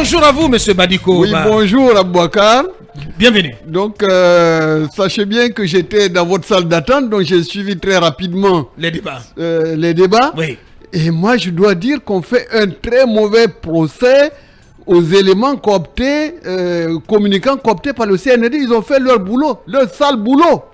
Bonjour à vous, monsieur Badiko. Oui, bonjour Abouakar. Bienvenue. Donc, sachez bien que j'étais dans votre salle d'attente, donc j'ai suivi très rapidement les débats. Oui. Et moi, je dois dire qu'on fait un très mauvais procès aux éléments cooptés, communicants cooptés par le CNRD. Ils ont fait leur boulot, leur sale boulot.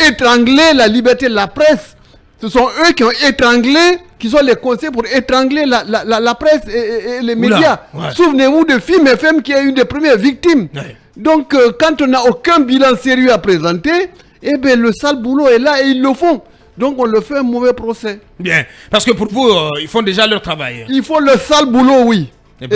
Étrangler la liberté de la presse. Ce sont eux qui ont étranglé, qui sont les conseils pour étrangler la presse et les médias. Ouais. Souvenez-vous de Film FM qui est une des premières victimes. Ouais. Donc, quand on n'a aucun bilan sérieux à présenter, eh bien, le sale boulot est là et ils le font. Donc, on leur fait un mauvais procès. Bien. Parce que pour vous, ils font déjà leur travail. Ils font le sale boulot, oui. Et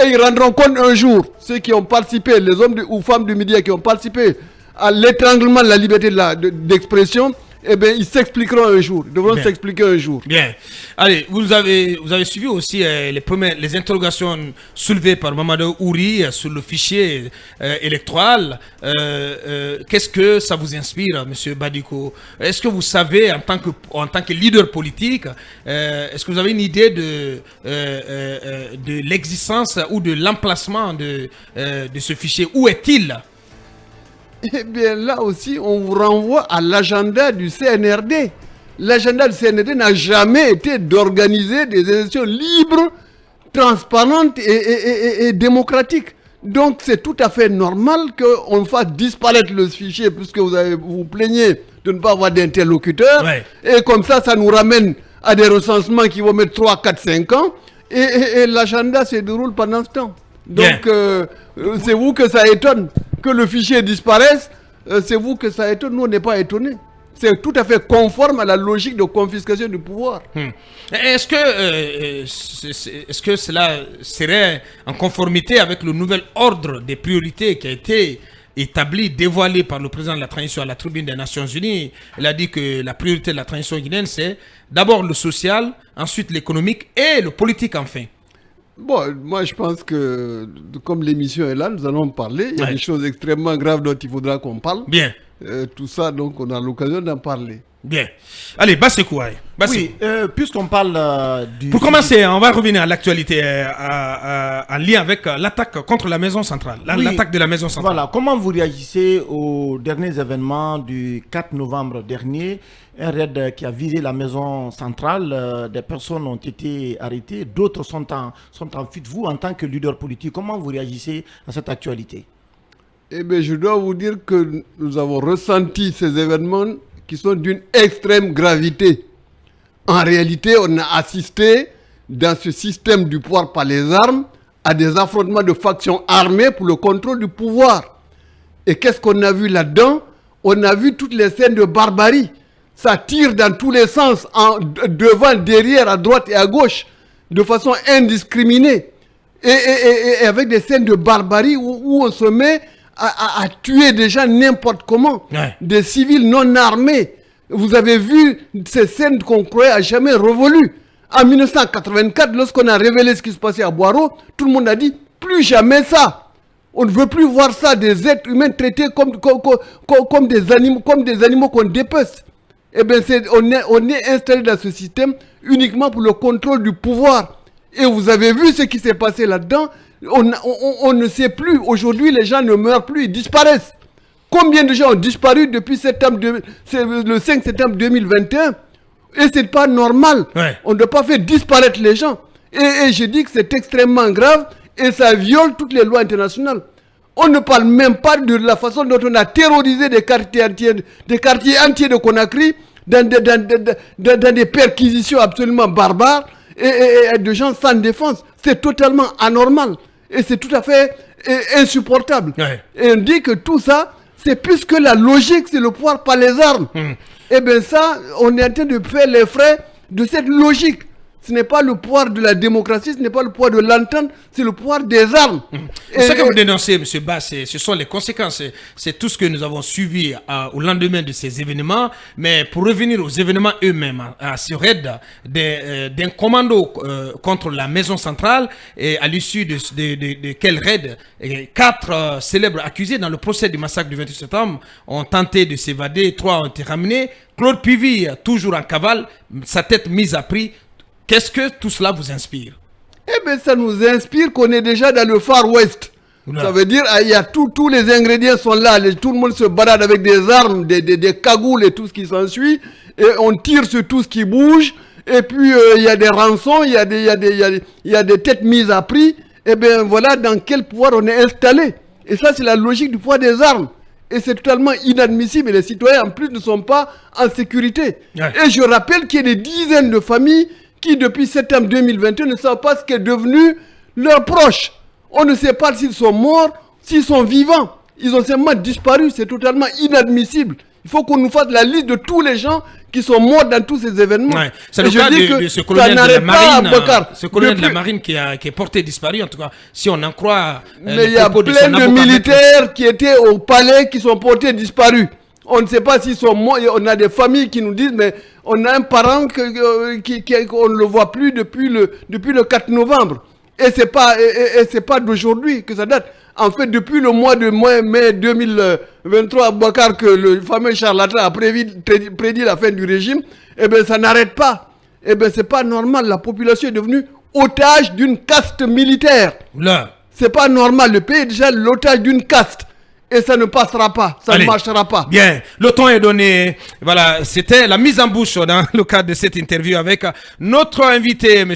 ils rendront compte un jour, ceux qui ont participé, les hommes ou femmes du média qui ont participé à l'étranglement de la liberté d'expression, eh bien, ils s'expliqueront un jour. Ils devront s'expliquer un jour. Bien. Allez, vous avez suivi aussi les interrogations soulevées par Mamadou Ouri sur le fichier électoral. Qu'est-ce que ça vous inspire, monsieur Badiko? Est-ce que vous savez, en tant que leader politique, est-ce que vous avez une idée de l'existence ou de l'emplacement de ce fichier? Où est-il? Eh bien, là aussi, on vous renvoie à l'agenda du CNRD. L'agenda du CNRD n'a jamais été d'organiser des élections libres, transparentes et démocratiques. Donc, c'est tout à fait normal qu'on fasse disparaître le fichier, puisque vous vous plaignez de ne pas avoir d'interlocuteur. Ouais. Et comme ça, ça nous ramène à des recensements qui vont mettre 3, 4, 5 ans. Et l'agenda se déroule pendant ce temps. Donc, c'est vous que ça étonne. Que le fichier disparaisse, c'est vous que ça étonne. Nous, on n'est pas étonnés. C'est tout à fait conforme à la logique de confiscation du pouvoir. Est-ce que cela serait en conformité avec le nouvel ordre des priorités qui a été établi, dévoilé par le président de la transition à la tribune des Nations Unies? Il a dit que la priorité de la transition guinéenne, c'est d'abord le social, ensuite l'économique et le politique enfin. Bon, moi je pense que comme l'émission est là, nous allons parler. Il y a des choses extrêmement graves dont il faudra qu'on parle. Bien. Tout ça, donc on a l'occasion d'en parler. Bien. Allez, Bassekou. Oui, puisqu'on parle du... Pour commencer, on va revenir à l'actualité en lien avec l'attaque contre la maison centrale. L'attaque de la maison centrale. Voilà, comment vous réagissez aux derniers événements du 4 novembre dernier? Un raid qui a visé la maison centrale, des personnes ont été arrêtées, d'autres sont en fuite. Vous, en tant que leader politique, comment vous réagissez à cette actualité? Eh bien, je dois vous dire que nous avons ressenti ces événements qui sont d'une extrême gravité. En réalité, on a assisté dans ce système du pouvoir par les armes à des affrontements de factions armées pour le contrôle du pouvoir. Et qu'est-ce qu'on a vu là-dedans? On a vu toutes les scènes de barbarie. Ça tire dans tous les sens, devant, derrière, à droite et à gauche, de façon indiscriminée. Et avec des scènes de barbarie où on se met à tuer des gens n'importe comment, des civils non armés. Vous avez vu ces scènes qu'on croyait à jamais révolues. En 1984, lorsqu'on a révélé ce qui se passait à Boiro, tout le monde a dit plus jamais ça. On ne veut plus voir ça, des êtres humains traités comme des animaux qu'on dépece. Eh bien, on est installé dans ce système uniquement pour le contrôle du pouvoir. Et vous avez vu ce qui s'est passé là-dedans. On ne sait plus. Aujourd'hui, les gens ne meurent plus, ils disparaissent. Combien de gens ont disparu depuis le 5 septembre 2021? Et ce n'est pas normal. On ne doit pas faire disparaître les gens. Et je dis que c'est extrêmement grave et ça viole toutes les lois internationales. On ne parle même pas de la façon dont on a terrorisé des quartiers entiers de Conakry dans des perquisitions absolument barbares et de gens sans défense. C'est totalement anormal et c'est tout à fait insupportable. Et on dit que tout ça, c'est puisque la logique, c'est le pouvoir par les armes. Et bien ça, on est en train de faire les frais de cette logique. Ce n'est pas le pouvoir de la démocratie, ce n'est pas le pouvoir de l'entente, c'est le pouvoir des armes. Ce que vous dénoncez, M. Bass, ce sont les conséquences. C'est tout ce que nous avons suivi au lendemain de ces événements. Mais pour revenir aux événements eux-mêmes, à ce raid d'un commando contre la maison centrale, et à l'issue de quel raid, 4 célèbres accusés dans le procès du massacre du 28 septembre ont tenté de s'évader, 3 ont été ramenés. Claude Pivy, toujours en cavale, sa tête mise à prix. Qu'est-ce que tout cela vous inspire? Eh bien, ça nous inspire qu'on est déjà dans le Far West. Oula. Ça veut dire il y a tous les ingrédients sont là. Tout le monde se balade avec des armes, des cagoules et tout ce qui s'ensuit. Et on tire sur tout ce qui bouge. Et puis, il y a des rançons, il y a des têtes mises à prix. Eh bien, voilà dans quel pouvoir on est installé. Et ça, c'est la logique du pouvoir des armes. Et c'est totalement inadmissible. Et les citoyens, en plus, ne sont pas en sécurité. Ouais. Et je rappelle qu'il y a des dizaines de familles qui, depuis septembre 2021, ne savent pas ce qu'est devenu leurs proches. On ne sait pas s'ils sont morts, s'ils sont vivants. Ils ont simplement disparu. C'est totalement inadmissible. Il faut qu'on nous fasse la liste de tous les gens qui sont morts dans tous ces événements. Ouais. C'est le cas de ce colonel de la marine, ce colonel de la marine qui est porté disparu, en tout cas, si on en croit. Mais il y a plein de militaires qui étaient au palais qui sont portés disparus. On ne sait pas s'ils sont morts. On a des familles qui nous disent, mais on a un parent qu'on ne le voit plus depuis le 4 novembre. Et c'est pas d'aujourd'hui que ça date. En fait, depuis le mois de mai 2023, Boubacar, que le fameux charlatan a prédit la fin du régime, eh bien, ça n'arrête pas. Eh bien, c'est pas normal. La population est devenue otage d'une caste militaire. Là. C'est pas normal. Le pays est déjà l'otage d'une caste. Et ça ne passera pas, ça ne marchera pas. Bien, le temps est donné. Voilà, c'était la mise en bouche dans le cadre de cette interview avec notre invité, M.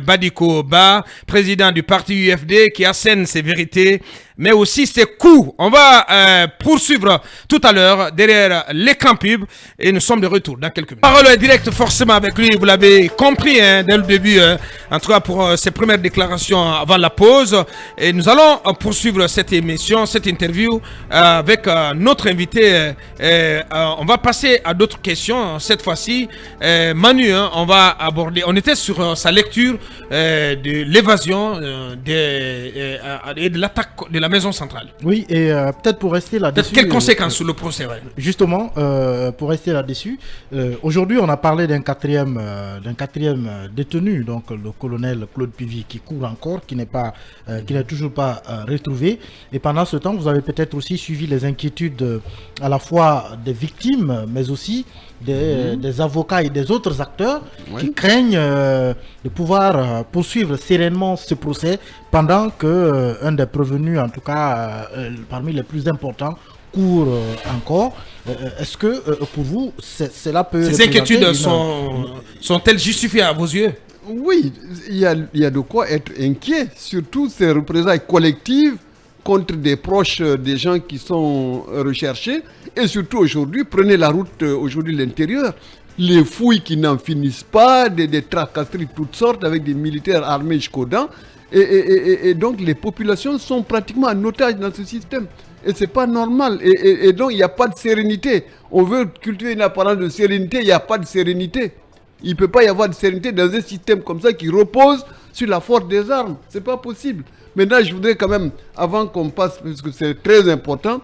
Badiko Ba, président du parti UFD, qui assène ses vérités, mais aussi ses coups. On va poursuivre tout à l'heure derrière l'écran pub et nous sommes de retour dans quelques minutes. Parole est directe forcément avec lui, vous l'avez compris dès le début, en tout cas pour ses premières déclarations avant la pause. Et nous allons poursuivre cette émission, cette interview avec notre invité. On va passer à d'autres questions cette fois-ci. Manu, on va aborder, on était sur sa lecture de l'évasion et de l'attaque de la maison centrale. Oui, et peut-être pour rester là-dessus... Quelles conséquences sur le procès? Justement, pour rester là-dessus, aujourd'hui on a parlé d'un quatrième détenu, donc le colonel Claude Pivy, qui court encore, qui n'est toujours pas retrouvé. Et pendant ce temps, vous avez peut-être aussi suivi les inquiétudes à la fois des victimes, mais aussi des avocats et des autres acteurs qui craignent de pouvoir poursuivre sereinement ce procès pendant que un des prévenus, en tout cas parmi les plus importants, court encore. Est-ce que pour vous, cela peut... Ces inquiétudes sont-elles justifiées à vos yeux? Oui, il y a de quoi être inquiet, surtout ces représailles collectives contre des proches des gens qui sont recherchés. Et surtout aujourd'hui, prenez la route aujourd'hui l'intérieur. Les fouilles qui n'en finissent pas, des tracasseries de toutes sortes avec des militaires armés jusqu'aux dents. Et donc les populations sont pratiquement en otage dans ce système. Et c'est pas normal. Et donc il n'y a pas de sérénité. On veut cultiver une apparence de sérénité, il n'y a pas de sérénité. Il ne peut pas y avoir de sérénité dans un système comme ça qui repose sur la force des armes. C'est pas possible. Maintenant, je voudrais quand même, avant qu'on passe, parce que c'est très important,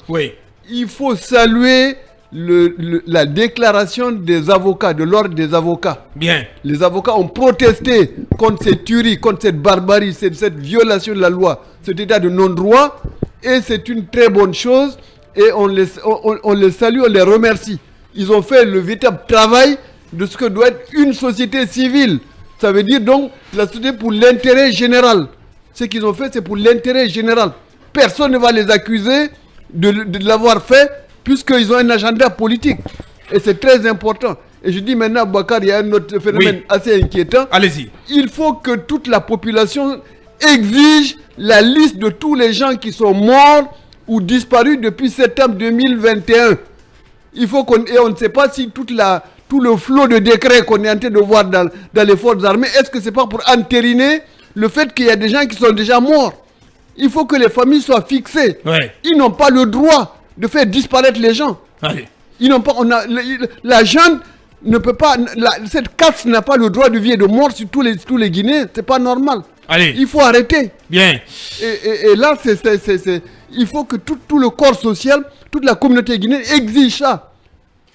il faut saluer la déclaration des avocats, de l'ordre des avocats. Bien. Les avocats ont protesté contre cette tuerie, contre cette barbarie, cette violation de la loi, cet état de non-droit. Et c'est une très bonne chose. Et on les salue, on les remercie. Ils ont fait le véritable travail de ce que doit être une société civile. Ça veut dire donc la société pour l'intérêt général. Ce qu'ils ont fait, c'est pour l'intérêt général. Personne ne va les accuser de l'avoir fait, puisqu'ils ont un agenda politique. Et c'est très important. Et je dis maintenant, Boubacar, il y a un autre phénomène assez inquiétant. Allez-y. Il faut que toute la population exige la liste de tous les gens qui sont morts ou disparus depuis septembre 2021. Il faut et on ne sait pas si tout le flot de décrets qu'on est en train de voir dans les forces armées, est-ce que c'est pas pour entériner le fait qu'il y a des gens qui sont déjà morts? Il faut que les familles soient fixées. Ils n'ont pas le droit de faire disparaître les gens. Ils n'ont pas. La junte ne peut pas. Cette caste n'a pas le droit de vie et de mort sur tous les Guinéens. C'est pas normal. Il faut arrêter. Bien. Et là, il faut que tout le corps social, toute la communauté guinéenne exige ça.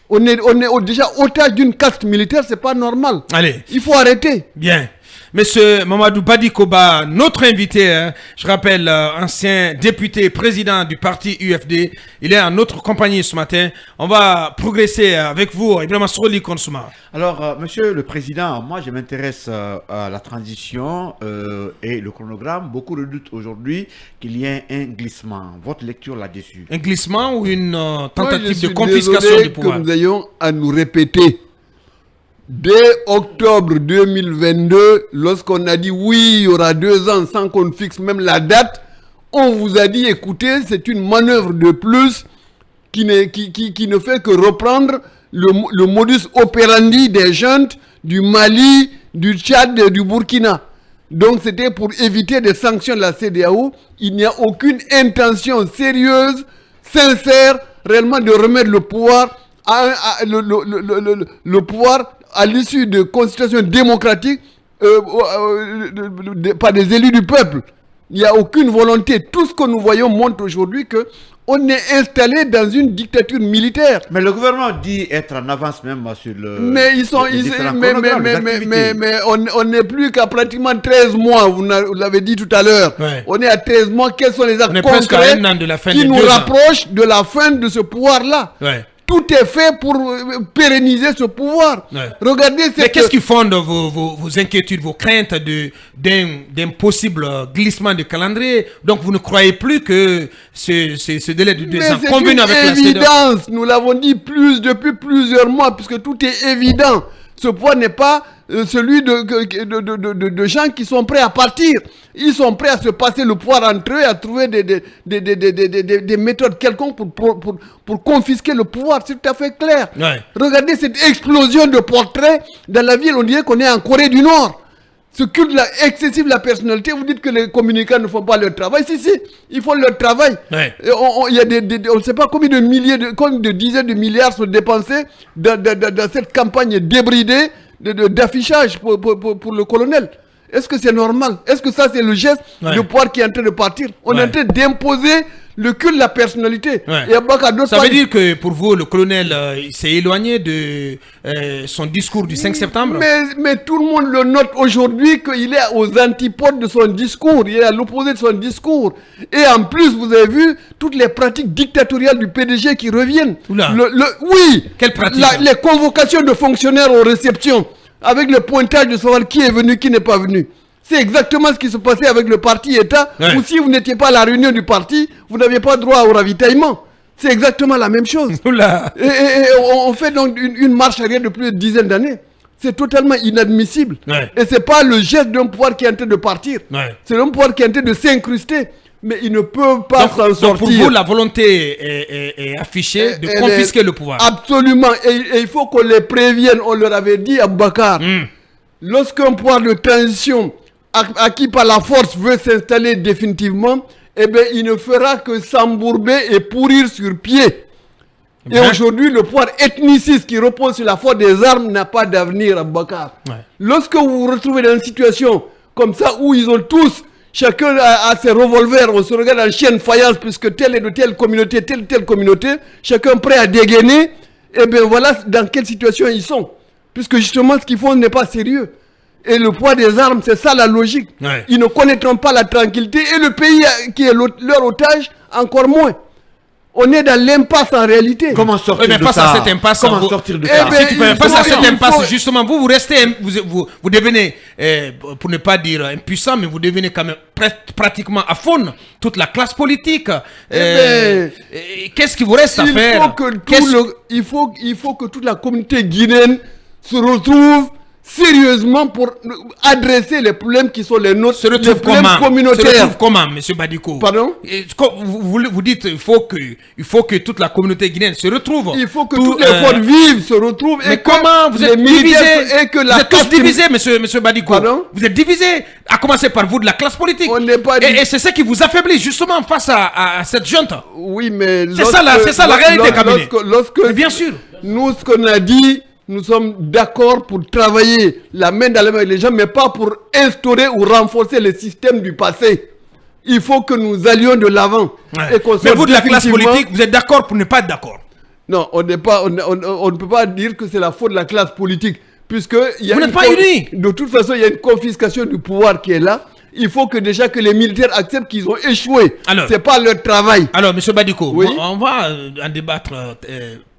On est déjà otage d'une caste militaire, c'est pas normal. Il faut arrêter. Bien. Monsieur Mamadou Badikoba, notre invité, hein, je rappelle, ancien député, président du parti UFD, il est en notre compagnie ce matin. On va progresser avec vous, évidemment, sur le consumat. Alors, monsieur le président, moi je m'intéresse à la transition et le chronogramme. Beaucoup redoutent aujourd'hui qu'il y ait un glissement. Votre lecture là-dessus? Un glissement ou une tentative de Moi, confiscation du pouvoir? que nous ayons à nous répéter. Dès octobre 2022, lorsqu'on a dit oui, il y aura 2 ans sans qu'on fixe même la date, on vous a dit écoutez, c'est une manœuvre de plus qui ne fait que reprendre le modus operandi des juntes du Mali, du Tchad et du Burkina. Donc c'était pour éviter des sanctions de la CEDEAO. Il n'y a aucune intention sérieuse, sincère, réellement de remettre le pouvoir le pouvoir à l'issue de constitutions démocratiques par des élus du peuple. Il n'y a aucune volonté. Tout ce que nous voyons montre aujourd'hui que on est installé dans une dictature militaire. Mais le gouvernement dit être en avance même sur le... Mais on n'est plus qu'à pratiquement 13 mois, vous l'avez dit tout à l'heure. Ouais. On est à 13 mois, quels sont les actes concrets qui nous rapprochent de la fin de ce pouvoir-là? Ouais. Tout est fait pour pérenniser ce pouvoir. Ouais. Regardez Mais qu'est-ce qui fonde vos inquiétudes, vos craintes d'un possible glissement de calendrier? Donc vous ne croyez plus que ce délai de 2 ans convenu avec la CEDEAO? C'est une évidence, nous l'avons dit depuis plusieurs mois, puisque tout est évident. Ce pouvoir n'est pas celui de gens qui sont prêts à partir. Ils sont prêts à se passer le pouvoir entre eux, à trouver des méthodes quelconques pour confisquer le pouvoir. C'est tout à fait clair. Ouais. Regardez cette explosion de portraits dans la ville. On dirait qu'on est en Corée du Nord. Ce culte excessif de la personnalité, vous dites que les communicants ne font pas leur travail. Si, ils font leur travail. Ouais. Il y a on ne sait pas combien de dizaines de milliards sont dépensés dans cette campagne débridée d'affichage pour le colonel. Est-ce que c'est normal? Est-ce que ça c'est le geste de pouvoir qui est en train de partir? On est en train d'imposer le culte de la personnalité. Ouais. Et ça veut dire que pour vous, le colonel s'est éloigné de son discours du 5 septembre? Mais tout le monde le note aujourd'hui qu'il est aux antipodes de son discours. Il est à l'opposé de son discours. Et en plus, vous avez vu toutes les pratiques dictatoriales du PDG qui reviennent. Oui. Quelle pratique? Les convocations de fonctionnaires aux réceptions, avec le pointage de savoir qui est venu, qui n'est pas venu. C'est exactement ce qui se passait avec le parti État, où si vous n'étiez pas à la réunion du parti, vous n'aviez pas droit au ravitaillement. C'est exactement la même chose. Et on fait donc une marche arrière de plus de dizaines d'années. C'est totalement inadmissible. Ouais. Et c'est pas le geste d'un pouvoir qui est en train de partir. Ouais. C'est un pouvoir qui est en train de s'incruster. Mais ils ne peuvent pas s'en sortir. Donc pour vous, la volonté est affichée de confisquer le pouvoir. Absolument. Et il faut qu'on les prévienne. On leur avait dit à Bakar, lorsqu'un pouvoir de transition acquis par la force veut s'installer définitivement, eh bien, il ne fera que s'embourber et pourrir sur pied. Et aujourd'hui, le pouvoir ethniciste qui repose sur la force des armes n'a pas d'avenir à Bakar. Ouais. Lorsque vous vous retrouvez dans une situation comme ça, où ils ont tous, chacun a ses revolvers, on se regarde en chienne faïence, puisque telle et de telle communauté, telle communauté, chacun prêt à dégainer, et bien voilà dans quelle situation ils sont. Puisque justement, ce qu'ils font n'est pas sérieux. Et le poids des armes, c'est ça la logique. Ouais. Ils ne connaîtront pas la tranquillité, et le pays qui est leur otage, encore moins. On est dans l'impasse en réalité. Comment sortir de face ça? À cette impasse, Comment sortir de ça? Face à cette impasse, justement, vous restez, vous devenez, pour ne pas dire impuissant, mais vous devenez quand même pratiquement à fond toute la classe politique. Qu'est-ce qui vous reste à faire? Il faut que toute la communauté guinéenne se retrouve sérieusement pour adresser les problèmes qui sont les nôtres, les problèmes communautaires. Se retrouve comment, M. Badiko? Pardon? Vous dites il faut que toute la communauté guinéenne se retrouve. Il faut que toutes les forces vives se retrouvent. Mais comment vous êtes divisés? Et que vous êtes tous divisés, M. Badiko. Pardon? Vous êtes divisés, à commencer par vous de la classe politique. On n'est pas et c'est ça qui vous affaiblit justement face à cette junte. Oui, mais c'est ça la réalité, cabinet. Bien sûr. Nous, ce qu'on a dit, nous sommes d'accord pour travailler la main dans la main avec les gens, mais pas pour instaurer ou renforcer le système du passé. Il faut que nous allions de l'avant. Ouais. Mais vous, de la classe politique, vous êtes d'accord pour ne pas être d'accord? Non, on ne peut pas dire que c'est la faute de la classe politique. puisque il y a Vous n'êtes pas unis. de toute façon, il y a une confiscation du pouvoir qui est là. Il faut que déjà que les militaires acceptent qu'ils ont échoué. Alors, c'est pas leur travail. Alors, M. Badiko, Oui. on va en débattre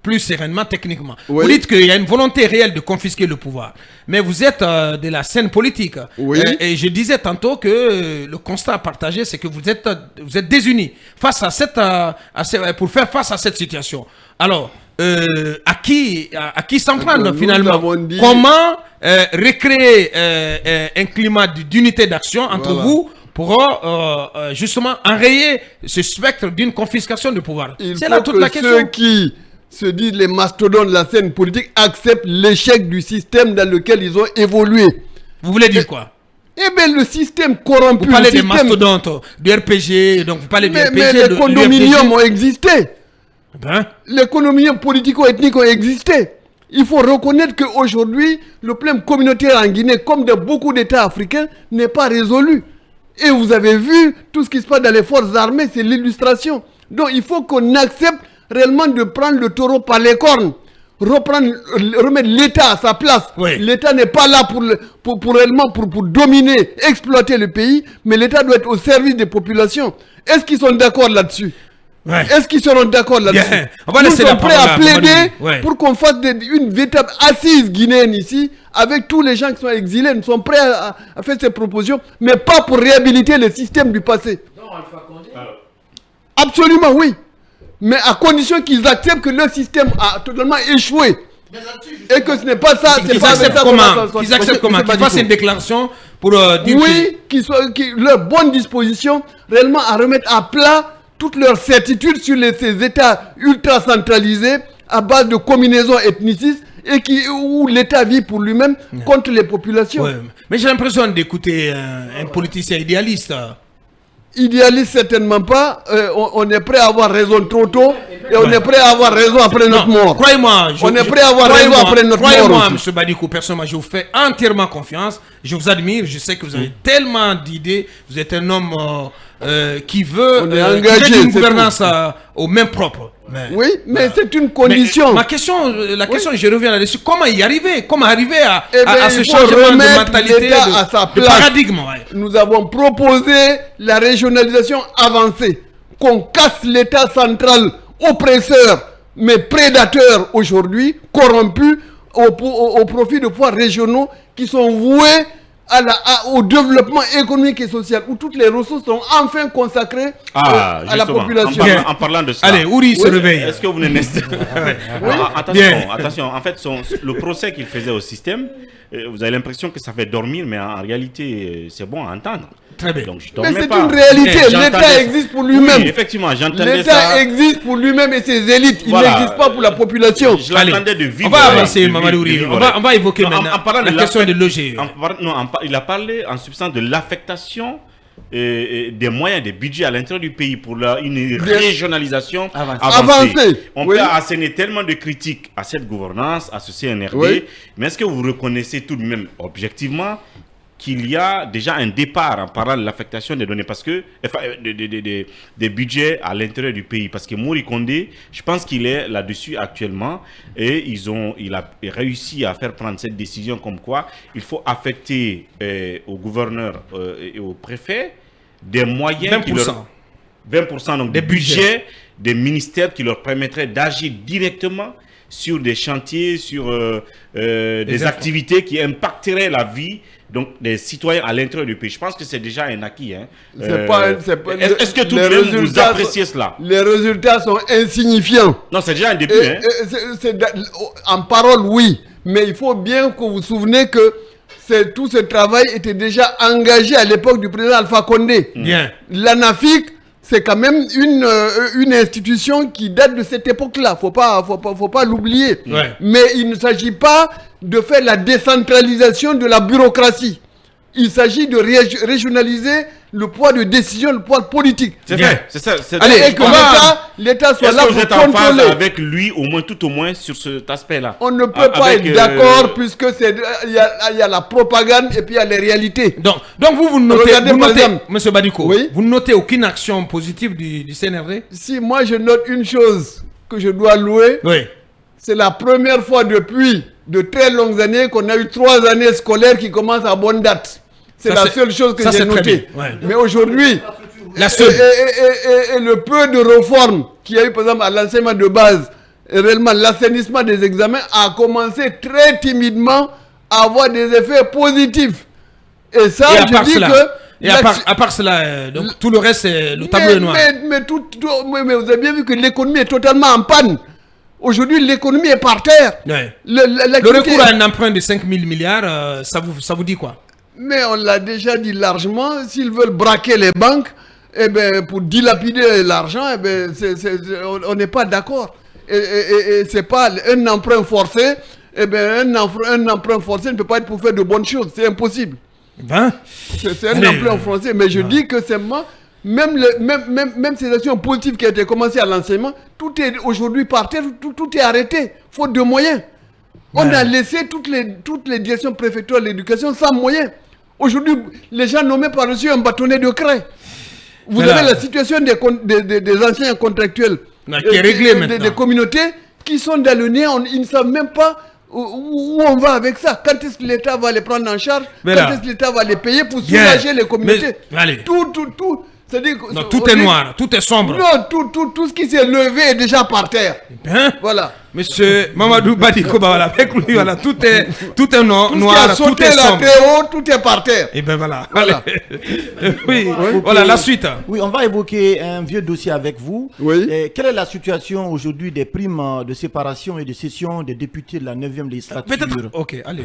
plus sereinement, techniquement. Oui. Vous dites qu'il y a une volonté réelle de confisquer le pouvoir. Mais vous êtes de la scène politique. Oui. Et je disais tantôt que le constat partagé, c'est que vous êtes désunis face à pour faire face à cette situation. Alors, à qui s'en prendre Nous finalement? avons dit- Comment recréer un climat d'unité d'action entre Voilà. vous pour justement enrayer ce spectre d'une confiscation du pouvoir? Il C'est faut là toute que la question. ceux qui se disent les mastodontes de la scène politique acceptent l'échec du système dans lequel ils ont évolué. Vous voulez dire quoi? Eh bien, le système corrompu. Vous parlez le des système... mastodontes, du RPG, donc vous parlez du mais, RPG. mais les condominiums ont existé. Ben, Les condominiums politico-ethniques ont existé. Il faut reconnaître qu'aujourd'hui, le problème communautaire en Guinée, comme dans beaucoup d'États africains, n'est pas résolu. Et vous avez vu tout ce qui se passe dans les forces armées, c'est l'illustration. Donc il faut qu'on accepte réellement de prendre le taureau par les cornes. Remettre l'État à sa place. Oui. L'État n'est pas là pour réellement pour dominer, exploiter le pays, mais l'État doit être au service des populations. Est-ce qu'ils sont d'accord là-dessus? ouais. Est-ce qu'ils seront d'accord là-dessus? Bien. On va Nous laisser la sommes prêts parole à à plaider Mamadou. Ouais. pour qu'on fasse une véritable assise guinéenne ici, avec tous les gens qui sont exilés. Nous sommes prêts à faire ces propositions, mais pas pour réhabiliter le système du passé. Absolument, oui. Mais à condition qu'ils acceptent que leur système a totalement échoué. Et que ce n'est pas ça. C'est Qu'ils pas avec acceptent ça qu'on va comment? s'en sortir. Qu'ils acceptent comment? Qu'ils fassent une déclaration pour dire Oui, leur bonne disposition réellement à remettre à plat toutes leurs certitudes sur ces États ultra centralisés à base de combinaisons ethnicistes et où l'État vit pour lui-même contre les populations. Ouais. Mais j'ai l'impression d'écouter un politicien idéaliste. Idéaliste certainement pas. On est prêt à avoir raison trop tôt et on est prêt à avoir raison après notre mort. Croyez-moi, On est prêt à avoir raison après notre mort. Croyez-moi, aussi. M. Badikou, personnellement, je vous fais entièrement confiance. Je vous admire. Je sais que vous avez tellement d'idées. Vous êtes un homme qui veut On est engagé, une c'est gouvernance aux mains propres. Mais, Oui, mais c'est une mais condition. ma question, la question, je reviens là-dessus. Comment y arriver? Comment arriver Eh ben, à ce il faut changement de remettre mentalité, l'État à sa de place. paradigme? Ouais. Nous avons proposé la régionalisation avancée, qu'on casse l'État central oppresseur, mais prédateur aujourd'hui, corrompu au profit de pouvoirs régionaux qui sont voués au développement économique et social, où toutes les ressources sont enfin consacrées à la justement, population. Bien. En parlant de cela. Allez, Ouri se réveille. Est-ce que vous ne naissez Bien. attention, en fait, le procès qu'il faisait au système, vous avez l'impression que ça fait dormir, mais en réalité, c'est bon à entendre. Très bien. Donc, je Mais dormais c'est pas. une réalité, J'entendais l'État ça. existe pour lui-même. Oui, effectivement, j'entendais L'État ça. existe pour lui-même et ses élites, il Voilà. n'existe pas pour la population. Je l'attendais de vivre. On va avancer, Mamadou Ouri. On va évoquer maintenant la question de loger. Il a parlé en substance de l'affectation des moyens, des budgets à l'intérieur du pays pour une régionalisation avancée. On oui. peut asséner tellement de critiques à cette gouvernance, à ce CNRD, Oui. mais est-ce que vous reconnaissez tout de même objectivement qu'il y a déjà un départ en parlant de l'affectation des données, parce que des budgets à l'intérieur du pays, parce que Mori Kondé, je pense qu'il est là-dessus actuellement, et il a réussi à faire prendre cette décision comme quoi il faut affecter au gouverneur et au préfet des moyens 20% donc des budgets des ministères qui leur permettraient d'agir directement sur des chantiers, sur des activités qui impacteraient la vie donc des citoyens à l'intérieur du pays. Je pense que c'est déjà un acquis. Hein. Est-ce que tout de même vous appréciez cela? Les résultats sont insignifiants. Non, c'est déjà un début. Hein. En parole, oui. Mais il faut bien que vous vous souvenez que tout ce travail était déjà engagé à l'époque du président Alpha Condé. Bien. L'ANAFIC, c'est quand même une institution qui date de cette époque-là. Faut pas l'oublier. Ouais. Mais il ne s'agit pas de faire la décentralisation de la bureaucratie. Il s'agit de régionaliser le poids de décision, le poids politique. C'est fait. C'est ça. Allez, et que l'État soit là Est-ce que vous pour êtes en phase contrôler. avec lui, tout au moins, sur cet aspect-là? On ne peut pas être d'accord puisque il y a la propagande et puis il y a les réalités. Donc vous notez, Regardez, par exemple, M. Badiko, oui? vous notez aucune action positive du CNRD? Si moi je note une chose que je dois louer, Oui. c'est la première fois depuis de très longues années qu'on a eu 3 années scolaires qui commencent à bonne date. C'est la seule chose que j'ai notée. Ouais. Mais aujourd'hui, et le peu de réformes qu'il y a eu, par exemple, à l'enseignement de base, et réellement l'assainissement des examens a commencé très timidement à avoir des effets positifs. Et ça, je dis que... Et à part cela, donc tout le reste, le tableau est noir. Mais vous avez bien vu que l'économie est totalement en panne. Aujourd'hui, l'économie est par terre. Ouais. Le recours à un emprunt de 5 000 milliards, ça vous dit quoi? Mais on l'a déjà dit largement, s'ils veulent braquer les banques, eh ben, pour dilapider l'argent, eh ben, on n'est pas d'accord. Et c'est pas un emprunt forcé. Eh ben, un emprunt forcé ne peut pas être pour faire de bonnes choses. C'est impossible. Ben, c'est un emprunt forcé. Mais je dis que c'est même ces actions positives qui ont été commencées à l'enseignement, tout est aujourd'hui par terre, tout est arrêté, faute de moyens. On a laissé toutes les directions préfectorales de l'éducation sans moyens. Aujourd'hui, les gens n'ont même pas reçu un bâtonnet de craie. Vous avez la situation des anciens contractuels, qui est réglée maintenant. Des communautés qui sont dans le néant, ils ne savent même pas où on va avec ça. Quand est-ce que l'État va les prendre en charge? Quand est-ce que l'État va les payer pour soulager les communautés? Tout. Non, tout est noir, tout est sombre. Non, tout ce qui s'est levé est déjà par terre. Voilà. Monsieur Mamadou Badiko, voilà, avec lui, voilà, tout est noir, tout est sombre. Tout est par terre. Et ben voilà. Oui, voilà la suite. Oui, on va évoquer un vieux dossier avec vous. Oui. Quelle est la situation aujourd'hui des primes de séparation et de cession des députés de la 9e législature? Peut-être. Ok, allez.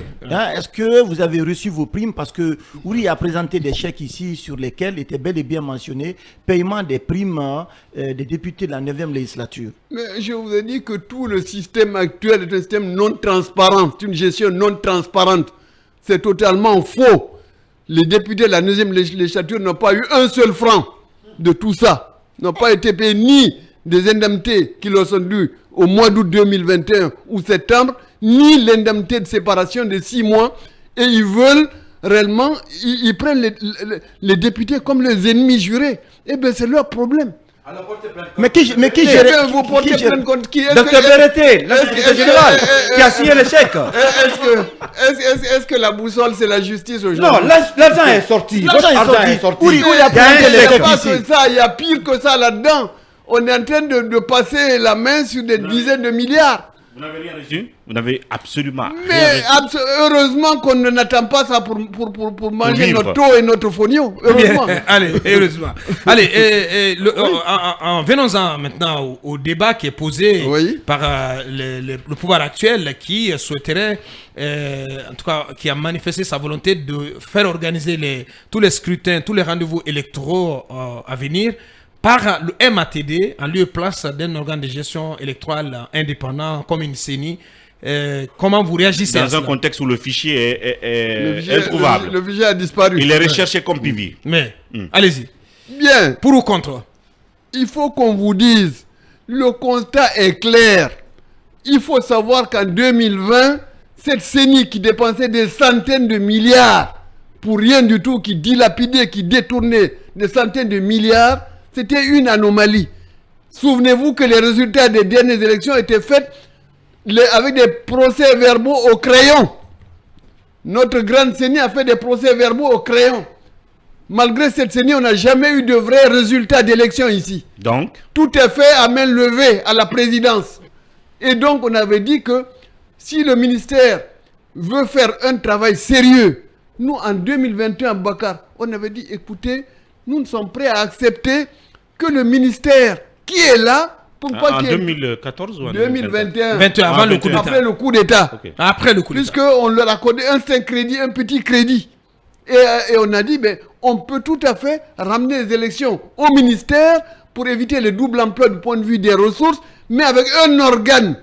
Est-ce que vous avez reçu vos primes? Parce que Ouri a présenté des chèques ici sur lesquels était bel et bien mentionné paiement des primes des députés de la 9e législature. Mais je vous ai dit que tout le système actuel est un système non transparent, c'est une gestion non transparente. C'est totalement faux. Les députés de la 9e législature n'ont pas eu un seul franc de tout ça. N'ont pas été payés ni des indemnités qui leur sont dues au mois d'août 2021 ou septembre, ni l'indemnité de séparation de 6 mois. Et ils veulent réellement, ils prennent les députés comme les ennemis jurés. Eh bien, c'est leur problème. Mais qui gère? Vous portez plainte contre qui? Docteur Berreté, le secrétaire général, qui a signé le chèque. Est-ce que la boussole, c'est la justice aujourd'hui? Non, l'argent est sorti. L'argent est sorti. Il y a pire que ça là-dedans. On est en train de passer la main sur des dizaines de milliards. Vous n'avez rien reçu? Vous n'avez absolument rien reçu. Heureusement qu'on n'attend pas ça pour manger notre taux et notre fonio. Heureusement. Allez, heureusement. Allez, venons-en maintenant au débat qui est posé par le pouvoir actuel qui souhaiterait, en tout cas, qui a manifesté sa volonté de faire organiser tous les scrutins, tous les rendez-vous électoraux à venir par le MATD en lieu et place d'un organe de gestion électorale indépendant comme une CENI. Comment vous réagissez dans un contexte où le fichier est introuvable? Le fichier a disparu. Il est recherché comme PV. Mais, allez-y. Bien. Pour ou contre? Il faut qu'on vous dise, le constat est clair. Il faut savoir qu'en 2020, cette CENI qui dépensait des centaines de milliards pour rien du tout, qui dilapidait, qui détournait des centaines de milliards, c'était une anomalie. Souvenez-vous que les résultats des dernières élections étaient faits avec des procès-verbaux au crayon. Notre grande CENI a fait des procès-verbaux au crayon. Malgré cette CENI, on n'a jamais eu de vrais résultats d'élection ici. Donc, tout est fait à main levée à la présidence. Et donc, on avait dit que si le ministère veut faire un travail sérieux, nous, en 2021, Bakar, on avait dit, écoutez, nous sommes prêts à accepter que le ministère qui est là, pour pas en 2014 ou en 2021, avant le coup d'État. Après le coup d'État. Okay. Après le coup d'État. Puisqu'on leur a accordé un petit crédit. Et on a dit, ben, on peut tout à fait ramener les élections au ministère pour éviter le double emploi du point de vue des ressources, mais avec un organe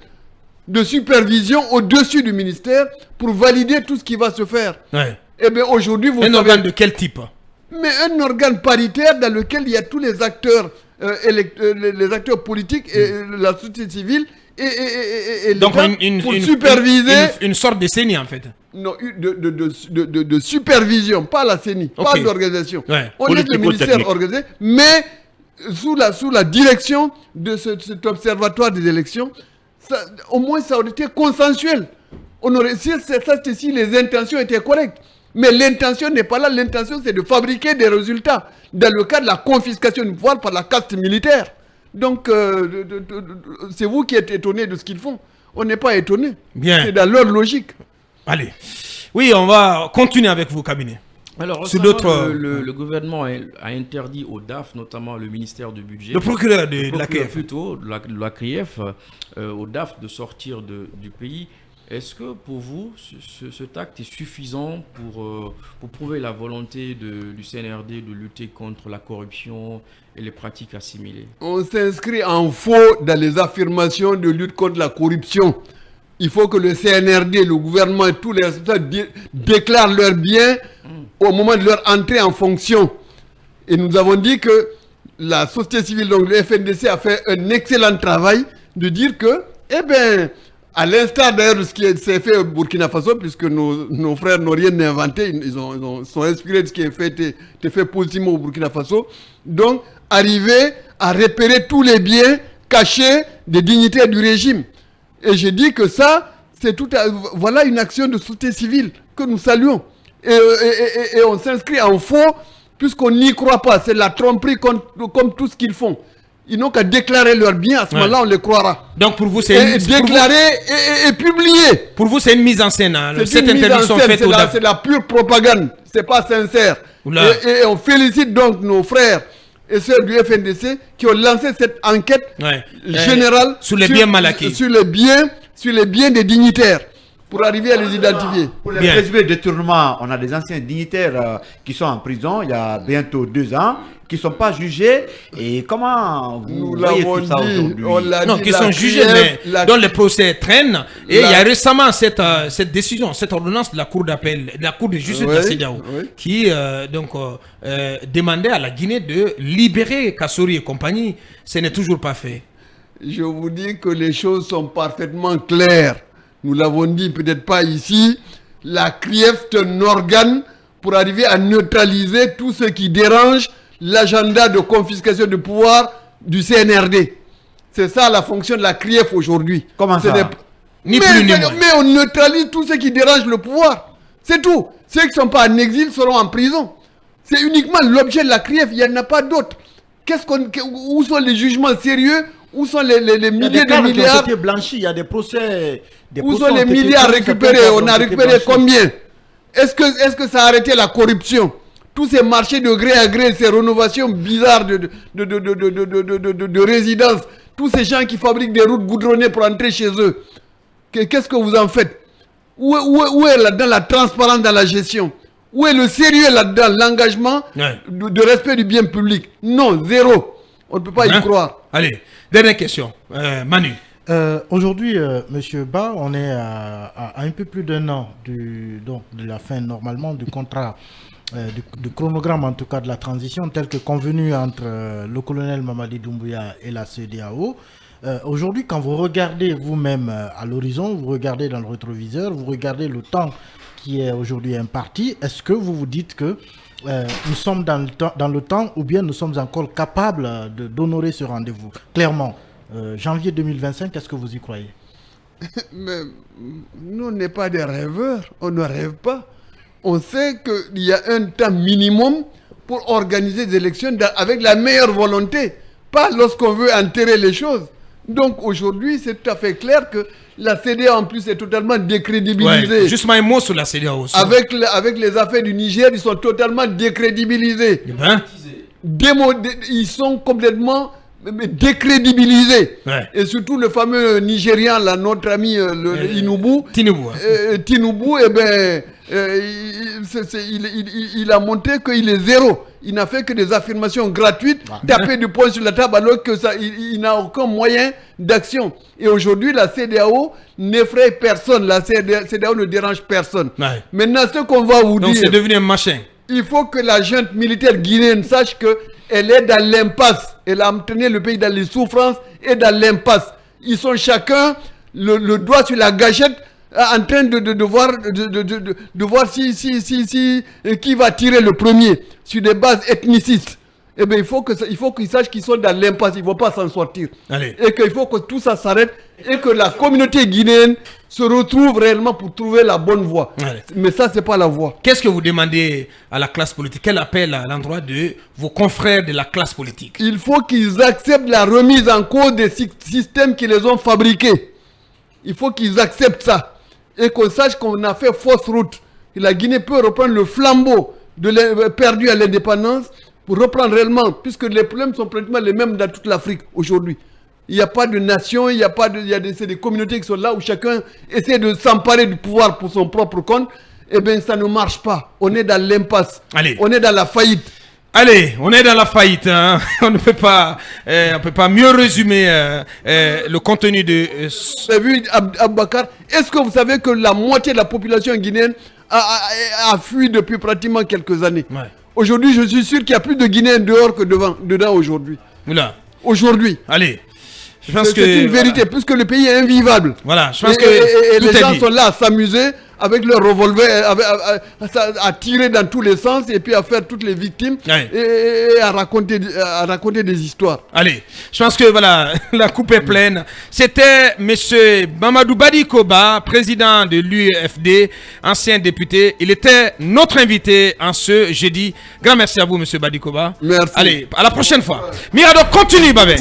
de supervision au-dessus du ministère pour valider tout ce qui va se faire. Ouais. Et bien aujourd'hui, vous savez... Un organe de quel type? Mais un organe paritaire dans lequel il y a tous les acteurs, les acteurs politiques et la société civile et donc pour superviser... Une sorte de CENI en fait. Non, de supervision, pas la CENI, pas d'organisation. Ouais. On est le ministère organisé, mais sous la direction de cet observatoire des élections, au moins ça aurait été consensuel. On aurait, si les intentions étaient correctes. Mais l'intention n'est pas là. L'intention, c'est de fabriquer des résultats dans le cas de la confiscation du pouvoir par la caste militaire. Donc, c'est vous qui êtes étonné de ce qu'ils font. On n'est pas étonné. Bien. C'est dans leur logique. Allez. Oui, on va continuer avec vous, cabinet. Alors, Sur récemment, d'autres, le gouvernement a interdit au DAF, notamment le ministère du Budget, le procureur de la CRIEF. plutôt, de la CRIEF, au DAF de sortir du pays. Est-ce que pour vous, cet acte est suffisant pour prouver la volonté du CNRD de lutter contre la corruption et les pratiques assimilées? On s'inscrit en faux dans les affirmations de lutte contre la corruption. Il faut que le CNRD, le gouvernement et tous les responsables déclarent leurs biens au moment de leur entrée en fonction. Et nous avons dit que la société civile, donc le FNDC, a fait un excellent travail de dire que, eh bien, à l'instar d'ailleurs de ce qui s'est fait au Burkina Faso, puisque nos frères n'ont rien inventé, ils sont inspirés de ce qui a été fait positivement au Burkina Faso. Donc, arriver à repérer tous les biens cachés des dignitaires du régime. Et je dis que ça, voilà une action de société civile que nous saluons. Et on s'inscrit en faux puisqu'on n'y croit pas. C'est la tromperie comme tout ce qu'ils font. Ils n'ont qu'à déclarer leurs biens, à ce moment-là, on les croira. Donc pour vous, c'est déclarer et publier. Pour vous, c'est une mise en scène. Hein. Cette interdiction faite au DAF. C'est la pure propagande. C'est pas sincère. Et on félicite donc nos frères et sœurs du FNDC qui ont lancé cette enquête générale sur les biens mal acquis. Sur les biens des dignitaires, pour arriver à les identifier. Pour les présumés détournements, on a des anciens dignitaires qui sont en prison il y a bientôt 2 ans, qui ne sont pas jugés. Et comment vous voyez tout ça aujourd'hui? Non, qui sont jugés, mais dont les procès traînent. Et il y a récemment cette décision, cette ordonnance de la Cour d'appel, de la Cour de justice de la CEDEAO, qui demandait à la Guinée de libérer Kassori et compagnie. Ce n'est toujours pas fait. Je vous dis que les choses sont parfaitement claires. Nous l'avons dit, peut-être pas ici. La CRIEF est un organe pour arriver à neutraliser tout ce qui dérange l'agenda de confiscation de pouvoir du CNRD. C'est ça la fonction de la CRIEF aujourd'hui. Comment ça? Mais on neutralise tout ce qui dérange le pouvoir. C'est tout. Ceux qui ne sont pas en exil seront en prison. C'est uniquement l'objet de la CRIEF. Il n'y en a pas d'autre. Où sont les jugements sérieux? Où sont les milliers de milliards blanchis, il y a des procès. Où sont les milliards récupérés? On a récupéré combien? Est-ce que ça a arrêté la corruption? Tous ces marchés de gré à gré, ces rénovations bizarres de résidences, tous ces gens qui fabriquent des routes goudronnées pour entrer chez eux, qu'est-ce que vous en faites? Où est là-dedans la transparence dans la gestion? Où est le sérieux là-dedans, l'engagement de respect du bien public? Non, zéro. On ne peut pas y croire. Allez, dernière question. Manu. Aujourd'hui, Monsieur Ba, on est à un peu plus d'1 an de la fin normalement du contrat, du chronogramme en tout cas de la transition tel que convenu entre le colonel Mamadi Doumbouya et la CEDEAO. Aujourd'hui, quand vous regardez vous-même à l'horizon, vous regardez dans le rétroviseur, vous regardez le temps qui est aujourd'hui imparti, est-ce que vous vous dites que nous sommes dans le temps ou bien nous sommes encore capables d'honorer ce rendez-vous? Clairement, janvier 2025, est-ce que vous y croyez? Mais nous, on n'est pas des rêveurs, on ne rêve pas. On sait qu'il y a un temps minimum pour organiser des élections avec la meilleure volonté, pas lorsqu'on veut enterrer les choses. Donc aujourd'hui, c'est tout à fait clair que la CEDEAO en plus est totalement décrédibilisée. Ouais, justement un mot sur la CEDEAO aussi. Avec les affaires du Niger, ils sont totalement décrédibilisés. Ils sont complètement décrédibilisés. Et surtout le fameux Nigérian, là, notre ami Tinubu, eh ben, il a montré qu'il est zéro. Il n'a fait que des affirmations gratuites, taper du poing sur la table alors que il n'a aucun moyen d'action. Et aujourd'hui, la CEDEAO n'effraie personne. La CEDEAO ne dérange personne. Maintenant, ce qu'on va vous dire... Donc c'est devenu un machin. Il faut que la junte militaire guinéenne sache qu'elle est dans l'impasse. Elle a entraîné le pays dans les souffrances et dans l'impasse. Ils sont chacun le doigt sur la gâchette en train de voir si qui va tirer le premier sur des bases ethnicistes. eh bien, il faut qu'ils sachent qu'ils sont dans l'impasse, ils ne vont pas s'en sortir. Allez. Et qu'il faut que tout ça s'arrête et que la communauté guinéenne se retrouve réellement pour trouver la bonne voie. Allez. Mais ça, c'est pas la voie. Qu'est-ce que vous demandez à la classe politique? Quel appel à l'endroit de vos confrères de la classe politique? Il faut qu'ils acceptent la remise en cause des systèmes qui les ont fabriqués. Il faut qu'ils acceptent ça. Et qu'on sache qu'on a fait fausse route. Et la Guinée peut reprendre le flambeau perdu à l'indépendance pour reprendre réellement, puisque les problèmes sont pratiquement les mêmes dans toute l'Afrique aujourd'hui. Il n'y a pas de nation, c'est des communautés qui sont là où chacun essaie de s'emparer du pouvoir pour son propre compte. Eh bien, ça ne marche pas. On est dans l'impasse. On est dans la faillite. Allez, on est dans la faillite. Hein. On ne peut pas mieux résumer le contenu de... Vous avez vu, Aboubacar, est-ce que vous savez que la moitié de la population guinéenne a fui depuis pratiquement quelques années? Ouais. Aujourd'hui, je suis sûr qu'il y a plus de Guinéens dehors que dedans aujourd'hui. Oula. Aujourd'hui. Allez. Je pense que c'est une vérité, puisque le pays est invivable. Voilà, je pense et les gens sont là à s'amuser avec leur revolver, à tirer dans tous les sens et puis à faire toutes les victimes et à raconter des histoires. Allez, je pense que voilà, la coupe est pleine. C'était monsieur Mamadou Badikoba, président de l'UFD, ancien député. Il était notre invité en ce jeudi. Grand merci à vous, monsieur Badikoba. Merci. Allez, à la prochaine fois. Mirado, continue, Babé.